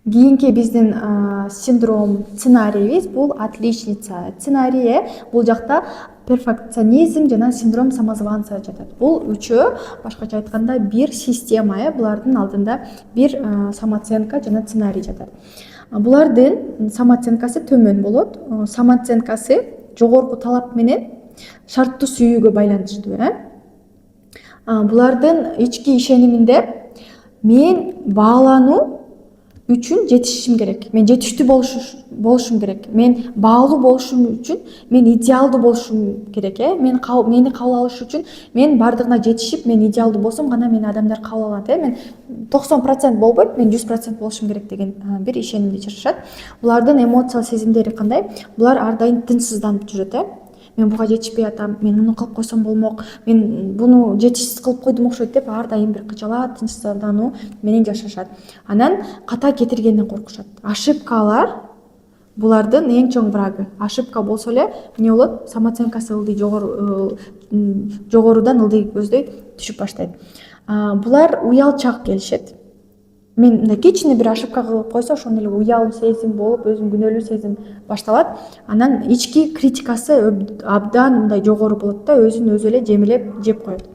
кийинки биздин синдром сценарийибиз бул отличница сценарий. Бул жакта перфекционизм жана синдром самозванца жатат. Бул үчөө башкача айтканда бир система, булардын алдында бир самооценка жана сценарий жатат. Булардын самооценкасы төмөн болот. Самооценкасы жогорку талап менен шарттуу сүйүүгө байланыштуу. Булардын ички ишениминде мен баалануу үчүн жетишишим керек. Мен жетиштүү болушум керек. Мен баалуу болушум үчүн мен идеалдуу болушум керек. Мени кабыл алыш үчүн мен бардыгына жетишип, мен идеалдуу болсом гана мени адамдар кабыл алат. Мен 90% болбойт, мен 100% болушум керек деген бир ишенимде жашашат. Булардын эмоциялык сезимдери кандай? Булар ар дайым тынчсызданып жүрөт. Мен буга жетишпей атам, мен муну кылып койсом болмок, мен буну жетишсиз кылып койдум окшойт деп ар дайым бир кыжалат, тынчсыздануу менен жашашат. Анан ката кетиргенден коркушат. Ошибкалар булардын эң чоң врагы. Ошибка болсо эле эмне болот? Самооценкасы ылдый жогорудан ылдый көздөй түшүп баштайт. Булар уялчак келишет. Мен мындай кичине бир ошибка кылып койсо, ошондо эле уял сезим болуп, өзүм күнөөлүү сезим башталат. Анан ички критикасы абдан мындай жогору болот да, өзүн өзү эле жемелеп жеп коет.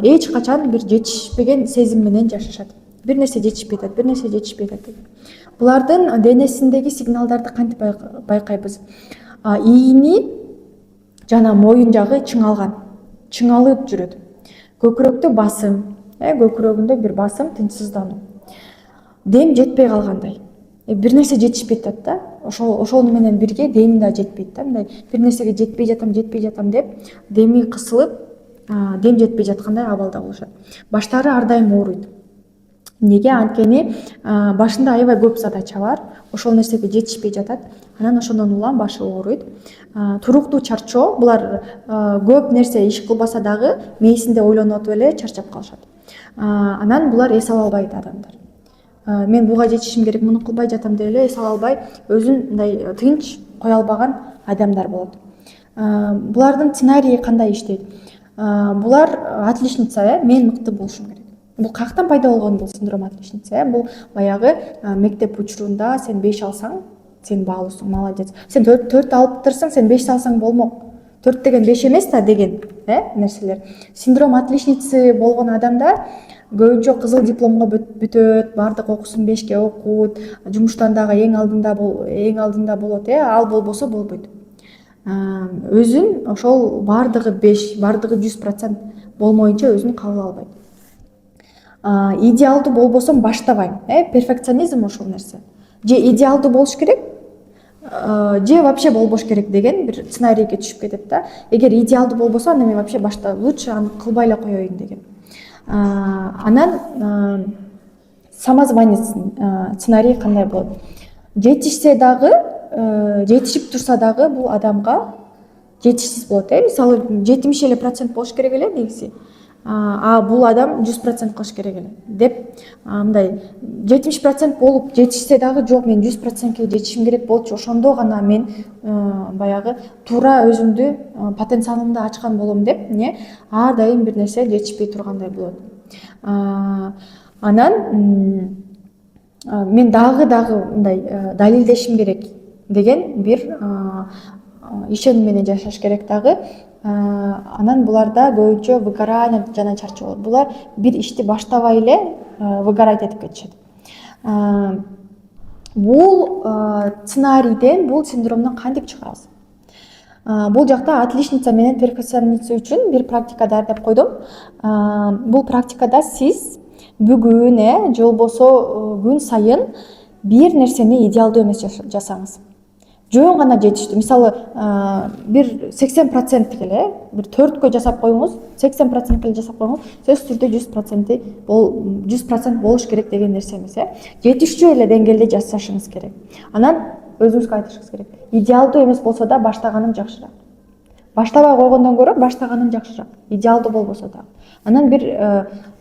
Эч качан бир жетишпеген сезим менен жашашат. Бир нерсе жетишпей атат. Булардын денесиндеги сигналдарды кантип байкайбыз? Ийини жана моюн жагы чыңалган, чыңалып жүрөт. Көкүрөктө басым, көкүрөгүндө бир басым, тынчсыздануу. Дем жетпей калгандай. Бир нерсе жетишпей атат да. Ошол менен бирге дем да жетпейт да. Мындай бир нерсеге жетпей жатам деп деми кысылып, дем жетпей жаткандай абалда болушат. Баштары ар дайым ооруйт. Неге? Анткени башында аябай көп задача бар. Ошол нерсеге жетишпей жатат. Анан ошондон улам башы ооруйт. Туруктуу чарчоо, булар көп нерсе иш кылбаса дагы мээсинде ойлонуп атып эле чарчап калышат. Анан булар эс ала албайт адамдар. Мен буга жетишим керек, муну кылбай жатам деп эле эс ала албай, өзүн мындай тынч кое албаган адамдар болот. Булардын сценарийи кандай иштейт? Булар отличница, мен мыкты болушум керек. Бул каяктан пайда болгон бул синдром отличница? Бул баягы мектеп учурунда сен 5 алсаң, сен баалуусуң, молодец. Сен 4 алыптырсың, сен 5 алсаң болмок. 4 деген 5 эмес да деген нерселер. Синдром отличницы болгон адамдар көбүнчө кызыл дипломго бүтөт, бардык окуусун 5ке окуйт, жумуштан дагы эң алдында болот, ал болбосо болбойт. Өзүн ошол бардыгы 5, бардыгы 100% болмоюнча өзүн кабыл албайт. Идеалдуу болбосом баштабайм, перфекционизм ошол нерсе. Же идеалдуу болуш керек, же вообще болбош керек деген бир сценарийге түшүп кетет да. Эгер идеалдуу болбосо, анда мен вообще лучше аны кылбай эле коеюн деген. Анан самозванец сценарий кандай болот? Жетишсе дагы, жетишип турса дагы бул адамга жетишсиз болот. Мисалы 70% болуш керек эле негизи. Бул адам 100% кылыш керек эле деп мындай 70% болуп жетишсе дагы жок, мен 100%ке жетишим керек болчу, ошондо гана мен баягы туура өзүмдү потенциалымды ачкан болом деп ар дайым бир нерсе жетишпей тургандай болот. Анан мен дагы мындай далилдешим керек деген бир ишеним менен жашаш керек дагы. Анан буларда көбүнчө выгорание жана чарчоо болот. Булар бир ишти баштабай эле выгорать этип кетишет. Бул сценарийден, бул синдромдон кантип чыгабыз? Бул жакта отличница менен перфекционист үчүн бир практика даярдап койдум. Бул практикада сиз бүгүн же болбосо күн сайын бир нерсени идеалдуу эмес жасаңыз. Жөн гана жетиштүү. Мисалы, бир 80% эле, бир 4кө жасап коюңуз, 80% эле жасап коюңуз, сөзсүз түрдө 100% болуш керек деген нерсе эмес. Жетиштүү эле деңгээлде жасашыңыз керек. Анан өзүңүзгө айтышыңыз керек. Идеалдуу эмес болсо да баштаганым жакшыраак. Баштабай койгондон көрө баштаганым жакшыраак. Идеалдуу болбосо да. Анан бир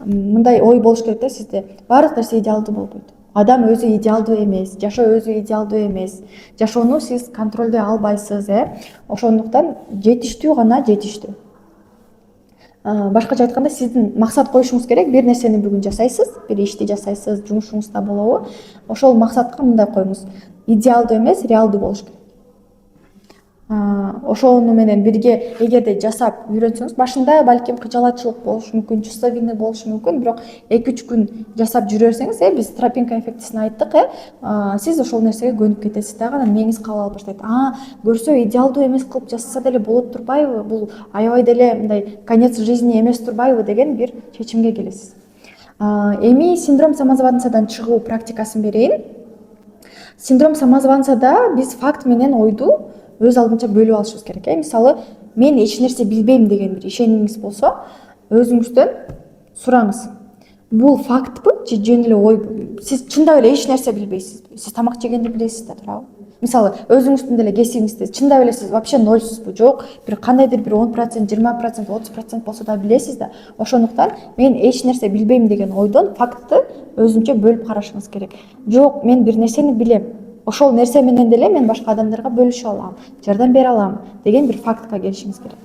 мындай ой болуш керек да сизде. Баардык нерсе идеалдуу болбойт. Адам өзү идеалдуу эмес, жашоо өзү идеалдуу эмес. Жашоону сиз контролдой албайсыз, Ошондуктан жетиштүү гана жетиштүү. башкача айтканда сиздин максат коюшуңуз керек. Бир нерсени бүгүн жасайсыз, бир ишти жасайсыз, жумушуңузда болобу, ошол максатка мындай коюңуз: идеалдуу эмес, реалдуу болуш керек. Ошону менен бирге эгерде жасап үйрөнсөңүз, башында балким кыжалатчылык болушу мүмкүн, чувствовение болушу мүмкүн, бирок 2-3 күн жасап жүрө берсеңиз, биз тропинка эффектисин айттык, сиз ошол нерсеге көнүп кетесиз дагы, анан мээңиз кабыл ала баштайт. Көрсө идеалдуу эмес кылып жасаса деле болот турбайбы? Бул аябай деле мындай конец жизни эмес турбайбы деген бир чечимге келесиз. Эми синдром самозванцадан чыгуу практикасын берейин. Синдром самозванцада биз факт менен ойду өз алдынча бөлүп алышыбыз керек. Мисалы, мен эч нерсе билбейм деген бир ишенимиңиз болсо, өзүңүздөн сураңыз. Бул фактпы же жөн эле ойбу? Сиз чындап эле эч нерсе билбейсизби? Сиз тамак жегенди билесиз да, туурабы? Мисалы, өзүңүздүн деле кесибиңизде чындап эле сиз вообще нольсузбу? Жок, бир кандайдыр бир 10%, 20%, 30% болсо да билесиз да. Ошондуктан мен эч нерсе билбейм деген ойдон фактты өзүнчө бөлүп карашыңыз керек. Жок, мен бир нерсени билем. Ошол нерсе менен деле мен башка адамдарга бөлүшө алам, жардам бере алам деген бир фактка келишиңиз керек.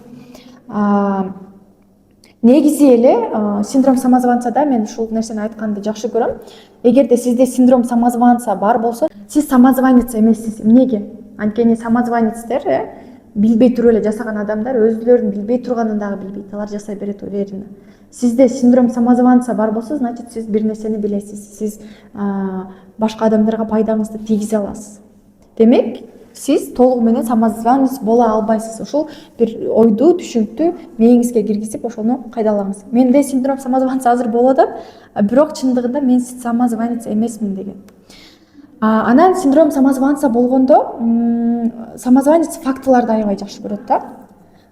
Негизи эле синдром самозванцада мен ушул нерсени айтканды жакшы көрөм. Эгерде сизде синдром самозванца бар болсо, сиз самозванец эмессиз. Эмнеге? Анткени самозванецтер билбей туруп эле жасаган адамдар өзүлөрүн билбей турганын дагы билбейт. Алар жасай берет, уверена. Сизде синдром самозванца бар болсо, значит сиз бир нерсени билесиз. Сиз башка адамдарга пайдаңызды тийгизе аласыз. Демек, сиз толугу менен самозванец боло албайсыз. Ушул бир ойду, түшүнүктү мээңизге киргизип, ошону кайдалаңыз. Менде синдром самозванца азыр болуп атат, бирок чындыгында мен самозванец эмесмин деген. Анан синдром самозванца болгондо, самозванец фактыларды аябай жакшы көрөт да.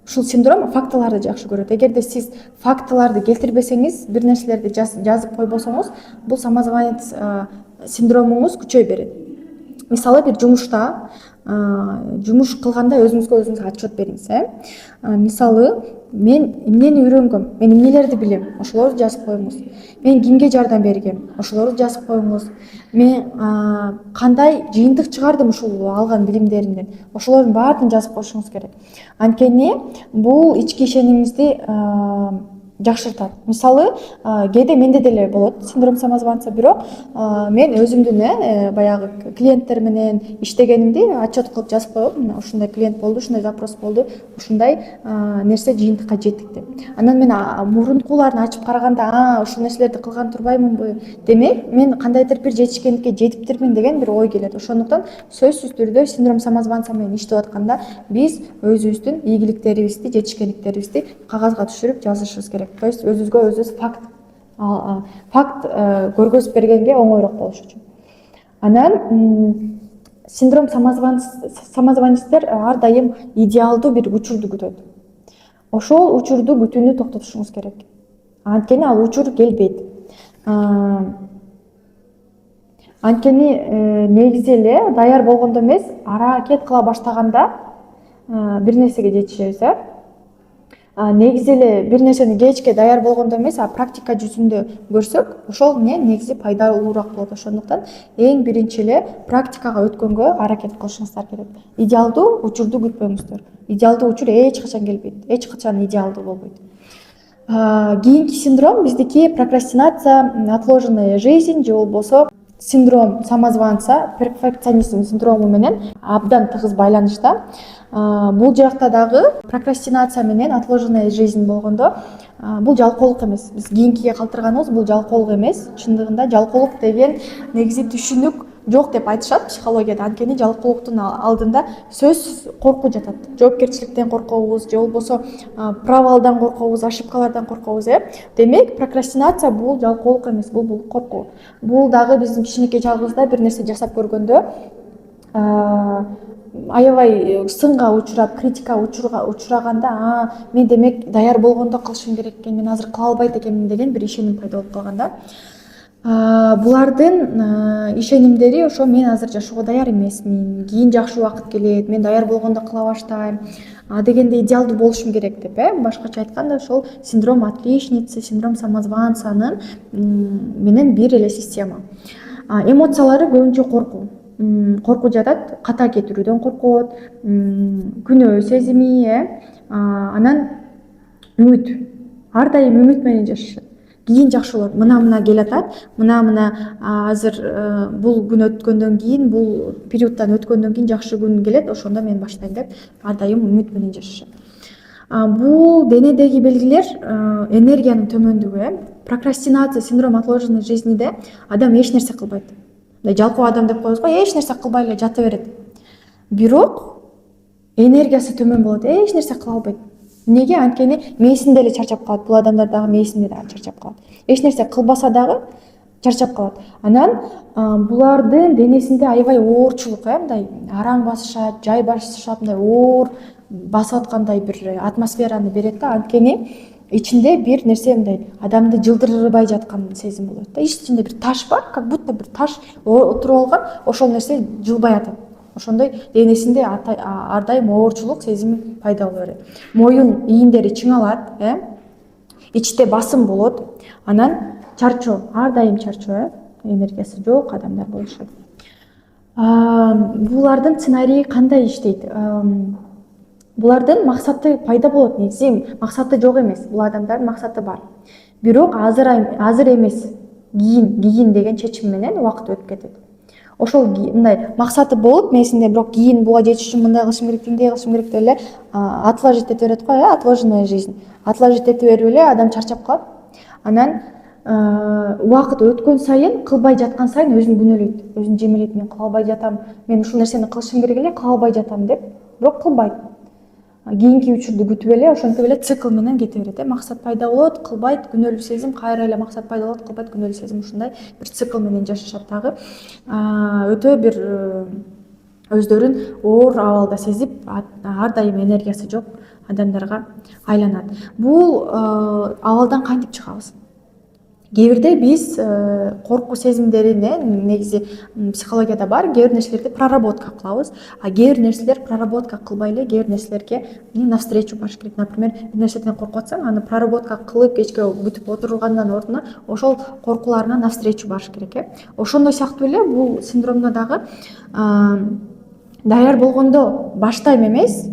Ушул синдром фактыларды жакшы көрөт. Эгерде сиз фактыларды келтирбесеңиз, бир нерселерди жазып койбосоңуз, бул самозванец синдромуңуз күчөй берет. Мисалы, бир жумушта жумуш кылганда өзүңүзгө өзүңүз отчет бериңиз. Мисалы, мен эмнени үйрөнгөм, мен эмнелерди билем, ошолорду жазып коюңуз. Мен кимге жардам бергем, ошолорду жазып коюңуз. Мен кандай жыйынтык чыгардым ушул алган билимдеримден, ошолордун баарын жазып коюшуңуз керек. Анткени бул ички ишенимиңизди жакшыртат. Мисалы, кээде менде деле болот синдром самозванца, бирок мен өзүмдүн баягы клиенттер менен иштегенимди отчет кылып жазып коем. Ушундай клиент болду, ушундай запрос болду, ушундай нерсе жыйынтыкка жеттик деп. Анан мен мурункуларын ачып караганда, ушул нерселерди кылган турбаймынбы? Демек, мен кандайдыр бир жетишкендикке жетиптирмин деген бир ой келет. Ошондуктан сөзсүз түрдө синдром самозванца менен иштеп атканда биз өзүбүздүн ийгиликтерибизди, жетишкендиктерибизди кагазга түшүрүп жазышыбыз керек. То есть өзүбүзгө өзүбүз факт көргөзүп бергенге оңойрок болуш үчүн. Анан синдром самозванецтер ар дайым идеалдуу бир учурду күтөт. Ошол учурду күтүүнү токтотушуңуз керек. Анткени ал учур келбейт. Анткени негизи эле даяр болгондо эмес, аракет кыла баштаганда бир нерсеге жетишебиз. Негизи эле бир нерсени кечке даяр болгондо эмес, практика жүзүндө көрсөк, ошол негизи пайдалуураак болот. Ошондуктан эң биринчи эле практикага өткөнгө аракет кылышыңыздар керек. Идеалдуу учурду күтпөңүздөр. Идеалдуу учур эч качан келбейт, эч качан идеалдуу болбойт. Кийинки синдром биздики прокрастинация, отложенная жизнь же болбосо синдром самозванца, перфекционизм синдрому менен абдан тыгыз байланышта. Бул жакта дагы прокрастинация менен отложенная жизнь болгондо, бул жалкоолук эмес. Биз кийинкиге калтырганыбыз бул жалкоолук эмес. Чындыгында жалкоолук деген негизи түшүнүк жок деп айтышат психологияда. Анткени жалкоолуктун алдында сөзсүз коркуу жатат. Жоопкерчиликтен коркобуз, же болбосо провалдан коркобуз, ошибкалардан коркобуз. Демек, прокрастинация бул жалкоолук эмес, бул коркуу. Бул дагы биздин кичинекей чагыбызда бир нерсе жасап көргөндө аябай сынга учурап, критикага учураганда, мен демек даяр болгондо кылышым керек экен, мен азыр кыла албайт экенмин деген бир ишеним пайда болуп калганда, булардын ишенимдери ошо: мен азыр жашоого даяр эмесмин, кийин жакшы убакыт келет, мен даяр болгондо кыла баштайм дегенде идеалдуу болушум керек деп. Башкача айтканда, ошол синдром отличницы, синдром самозванцанын менен бир эле система. Эмоциялары көбүнчө коркуу жатат, ката кетирүүдөн коркот, күнөө сезими, анан үмүт. ар дайым үмүт менен жашашат. Кийин жакшы болот, мына келатат, мына азыр бул күн өткөндөн кийин, бул периодтан өткөндөн кийин жакшы күн келет, ошондо мен баштайм деп ар дайым үмүт менен жашашат. Бул денедеги белгилер энергиянын төмөндүгү, прокрастинация, синдром отложенной жизниде адам эч нерсе кылбайт. Жалкоо адам деп коебуз го, эч нерсе кылбай эле жата берет. Бирок энергиясы төмөн болот, эч нерсе кыла албайт. Неге? Анткени мээсинде эле чарчап калат. Бул адамдар дагы мээсинде дагы чарчап калат. Эч нерсе кылбаса дагы чарчап калат. Анан булардын денесинде аябай оорчулук, мындай араң басышат, жай басышат, мындай оор басып аткандай бир атмосфераны берет да. Анткени ичинде бир нерсе мындай адамды жылдырбай жаткан сезим болот да. Ичинде бир таш бар, как будто бир таш отуруп алган, ошол нерсе жылбай атат. Ошондой денесинде ар дайым оорчулук сезими пайда боло берет. Моюн ийиндери чыңалат, ичте басым болот. Анан чарчоо, ар дайым чарчоо, энергиясы жок адамдар болушат. Булардын сценарийи кандай иштейт? Булардын максаты пайда болот. Негизи максаты жок эмес. Бул адамдардын максаты бар. Бирок азыр эмес, кийин деген чечим менен убакыт өтүп кетет. Ошол мындай максаты болуп мээсинде, бирок кийин буга жетиш үчүн мындай кылышым керек, тиндей кылышым керек деп эле отложить эте берет го, отложенная жизнь. Отложить эте берип эле адам чарчап калат. Анан убакыт өткөн сайын, кылбай жаткан сайын өзүн күнөөлөйт, өзүн жемелейт. Мен кыла албай жатам, мен ушул нерсени кылышым керек эле, кыла албай жатам деп, бирок кылбайт. Кийинки учурду күтүп эле, ошентип эле цикл менен кете берет. Максат пайда болот, кылбайт, күнөөлүү сезим, кайра эле максат пайда болот, кылбайт, күнөөлүү сезим. Ушундай бир цикл менен жашашат дагы. Өтө бир өздөрүн оор абалда сезип, ар дайым энергиясы жок адамдарга айланат. Бул абалдан кантип чыгабыз? Кээ бирде биз коркуу сезимдерине, негизи психологияда бар, кээ бир нерселерди проработка кылабыз, а кээ бир нерселер проработка кылбай эле, кээ бир нерселерге навстречу барыш керек. Например, бир нерседен коркуп атсаң, аны проработка кылып кечке күтүп отургандан ордуна ошол коркууларына навстречу барыш керек. Ошондой сыяктуу эле бул синдромдо дагы даяр болгондо баштайм эмес,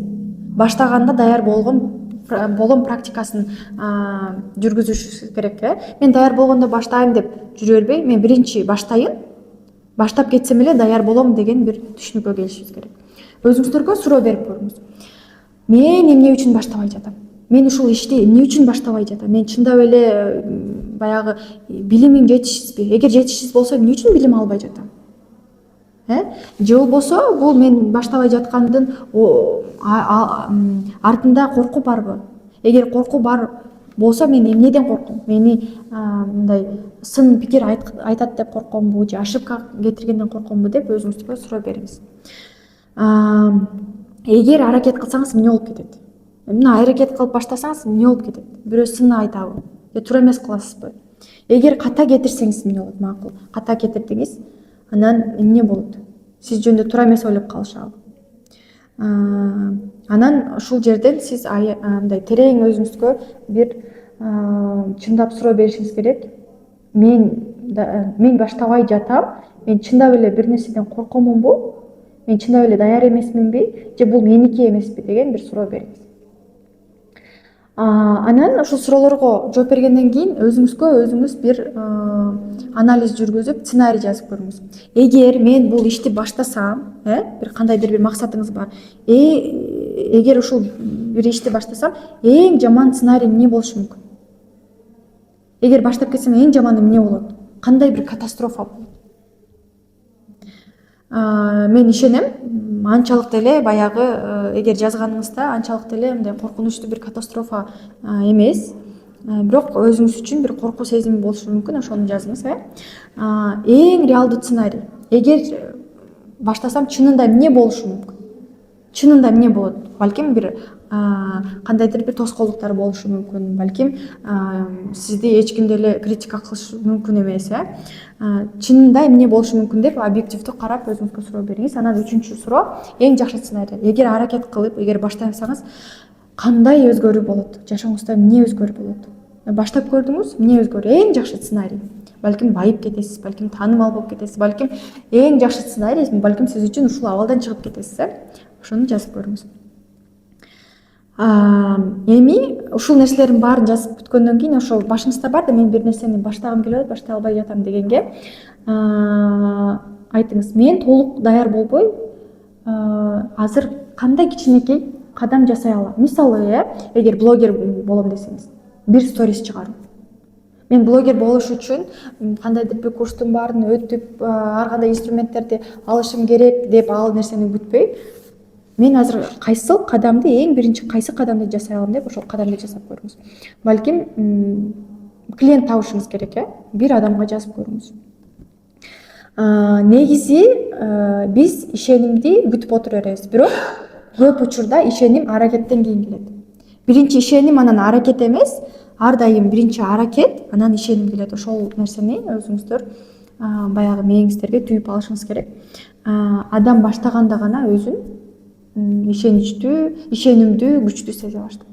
баштаганда даяр болом практикасын жүргүзүш керек. Мен даяр болгондо баштайм деп жүрө бербей, мен биринчи баштайын, баштап кетсем эле даяр болом деген бир түшүнүккө келишибиз керек. Өзүңүздөргө суроо берип көрүңүз. Мен эмне үчүн баштабай жатам? Мен ушул ишти эмне үчүн баштабай жатам? Мен чындап эле баягы билимим жетишсизби? Эгер жетишсиз болсо, эмне үчүн билим албай жатам? Же болбосо бул мен баштабай жаткандын артында коркуу барбы? Эгер коркуу бар болсо, мен эмнеден корком? Мени мындай сын пикир айтат деп коркомбу, же ошибка кетиргенден коркомбу деп өзүңүзгө суроо бериңиз. Эгер аракет кылсаңыз, эмне болуп кетет? Мына аракет кылып баштасаңыз, эмне болуп кетет? Бирөө сын айтабы? Же туура эмес кыласызбы? Эгер ката кетирсеңиз, эмне болот? Макул, ката кетирдиңиз. Анан эмне болот? Сиз жөнүндө туура эмес ойлоп калышабы? Анан ушул жерден сиз мындай терең өзүңүзгө бир чындап суроо беришиңиз керек. Мен баштабай жатам. Мен чындап эле бир нерседен коркомунбу? Мен чындап эле даяр эмесминби? Же бул меники эмеспи деген бир суроо бериңиз. Анан ушул суроолорго жооп бергенден кийин өзүңүз бир анализ жүргүзүп, сценарий жазып көрүңүз. Эгер мен бул ишти баштасам, бир кандайдыр бир максатыңыз бар. Эгер ушул бир ишти баштасам, эң жаман сценарий эмне болушу мүмкүн? Эгер баштап кетсем, эң жаманы эмне болот? Кандай бир катастрофа болот? Мен ишенем, анчалык деле баягы эгер жазганыңызда анчалык деле мындай коркунучтуу бир катастрофа эмес. Бирок өзүңүз үчүн бир коркуу сезими болушу мүмкүн, ошону жазыңыз. Эң реалдуу сценарий. Эгер баштасам, чынында эмне болушу мүмкүн? Чынында эмне болот? Балким бир кандайдыр бир тоскоолдуктар болушу мүмкүн. Балким сизди эч ким деле критика кылышы мүмкүн эмес. Чынында эмне болушу мүмкүн деп объективдүү карап өзүңүзгө суроо бериңиз. Анан үчүнчү суроо, эң жакшы сценарий. Эгер аракет кылып, эгер баштасаңыз, кандай өзгөрүү болот? Жашооңузда эмне өзгөрүү болот? Баштап көрдүңүз, эмне өзгөрүү? Эң жакшы сценарий. Балким байып кетесиз, балким таанымал болуп кетесиз, балким эң жакшы сценарий, балким сиз үчүн ушул абалдан чыгып кетесиз. Ошону жазып көрүңүз. Эми ушул нерселердин баарын жазып бүткөндөн кийин ошол башыңызда бар да мен бир нерсени баштагым келип атат, баштай албай жатам дегенге айтыңыз. Мен толук даяр болбой азыр кандай кичинекей кадам жасай алам? Мисалы, эгер блогер болом десеңиз, бир сторис чыгаруу. Мен блогер болуш үчүн кандайдыр бир курстун баарын өтүп, ар кандай инструменттерди алышым керек деп ал нерсени күтпөй, мен азыр кайсы кадамды, эң биринчи кайсы кадамды жасай алам деп ошол кадамды жасап көрүңүз. Балким клиент табышыңыз керек, бир адамга жазып көрүңүз. Негизи биз ишенимди күтүп отура беребиз, бирок көп учурда ишеним аракеттен кийин келет. Биринчи ишеним, анан аракет эмес, ар дайым биринчи аракет, анан ишеним келет. Ошол нерсени өзүңүздөр баягы мээңиздерге түйүп алышыңыз керек. Адам баштаганда гана өзүн ишенимдүү, күчтүү сезе баштайт.